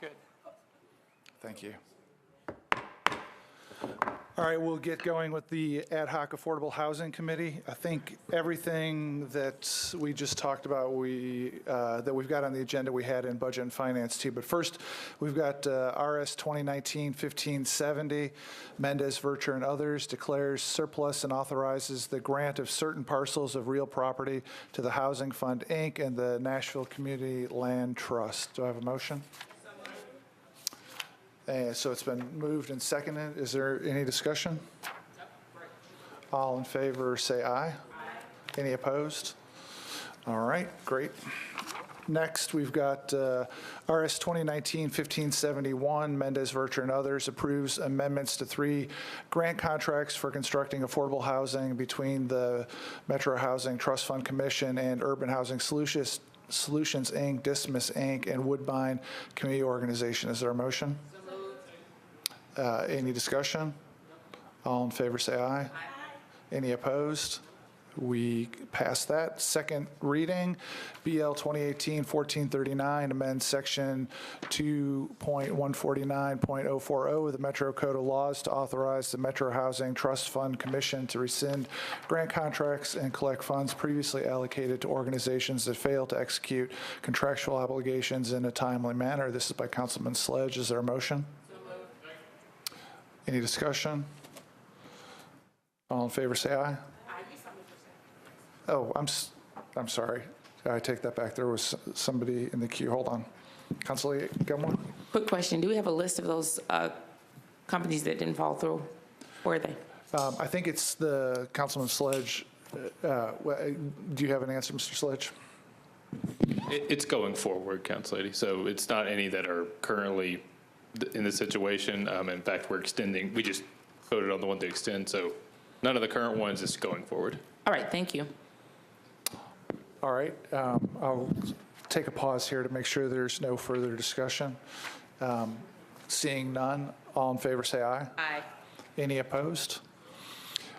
good. Thank you. All right, we'll get going with the Ad Hoc Affordable Housing Committee. I think everything that we just talked about, that we've got on the agenda, we had in Budget and Finance too. But first, we've got RS 2019-1570, Mendez, Vercher, and others declares surplus and authorizes the grant of certain parcels of real property to the Housing Fund, Inc. and the Nashville Community Land Trust. Do I have a motion? So it's been moved and seconded. Is there any discussion? All in favor say aye. Aye. Any opposed? All right, great. Next, we've got RS 2019-1571, Mendez, Vercher, and others approves amendments to 3 grant contracts for constructing affordable housing between the Metro Housing Trust Fund Commission and Urban Housing Solutions, Inc., Dismas, Inc., and Woodbine Community Organization. Is there a motion? Any discussion? All in favor say aye. Aye. Any opposed? We pass that. Second reading, BL 2018-1439, amend section 2.149.040 of the Metro Code of Laws to authorize the Metro Housing Trust Fund Commission to rescind grant contracts and collect funds previously allocated to organizations that fail to execute contractual obligations in a timely manner. This is by Councilman Sledge. Is there a motion? Any discussion? All in favor say aye. Oh, I'm sorry. I take that back. There was somebody in the queue. Hold on. Councilor Gilmore? Quick question. Do we have a list of those companies that didn't fall through? Where are they? I think it's the Councilman Sledge. Do you have an answer, Mr. Sledge? It's going forward, Council Lady. So it's not any that are currently in this situation. In fact, we're extending. We just voted on the one to extend. So none of the current ones is going forward. All right. Thank you. All right. I'll take a pause here to make sure there's no further discussion. Seeing none, all in favor say aye. Aye. Any opposed?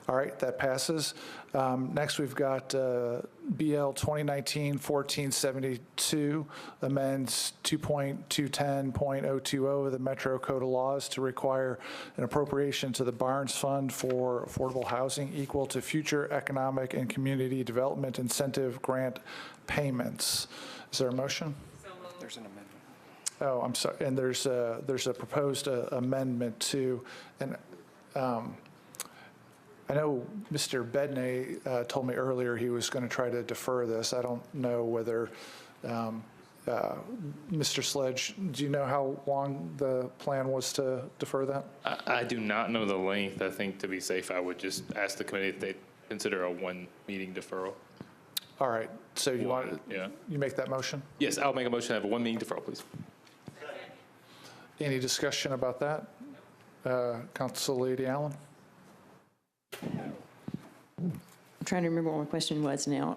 All right, that passes. Next, we've got BL 2019-1472, amends 2.210.020 of the Metro Code of Laws to require an appropriation to the Barnes Fund for affordable housing equal to future economic and community development incentive grant payments. Is there a motion? There's an amendment. Oh, I'm sorry. And there's a proposed amendment too. And I know Mr. Bedney told me earlier he was going to try to defer this. I don't know whether, Mr. Sledge, do you know how long the plan was to defer that? I do not know the length. I think to be safe, I would just ask the committee if they consider a 1-meeting deferral. All right. So you want yeah. You make that motion? Yes, I'll make a motion to have a 1-meeting deferral, please. Any discussion about that? Council Lady Allen? I'm trying to remember what my question was now.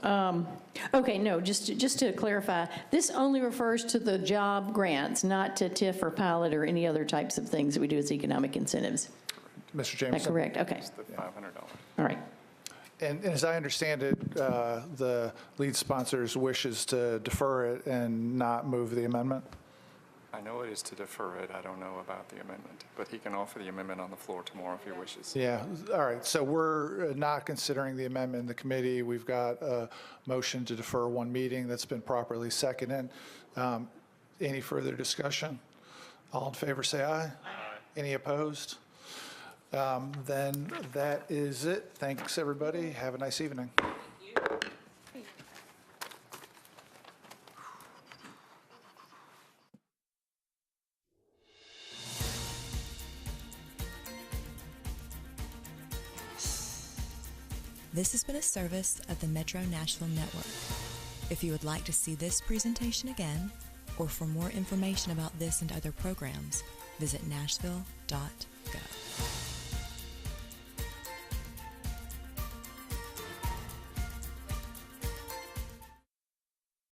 Okay, no, just to clarify, this only refers to the job grants, not to TIF or pilot or any other types of things that we do as economic incentives. Mr. Jameson? Is that correct? Okay. It's the $500. All right. And as I understand it, the lead sponsor's wishes to defer it and not move the amendment? I know it is to defer it. I don't know about the amendment, but he can offer the amendment on the floor tomorrow if he wishes. Yeah, all right. So we're not considering the amendment in the committee. We've got a motion to defer 1 meeting that's been properly seconded. Any further discussion? All in favor say aye. Aye. Any opposed? Then that is it. Thanks, everybody. Have a nice evening. This has been a service of the Metro Nashville Network. If you would like to see this presentation again, or for more information about this and other programs, visit nashville.gov.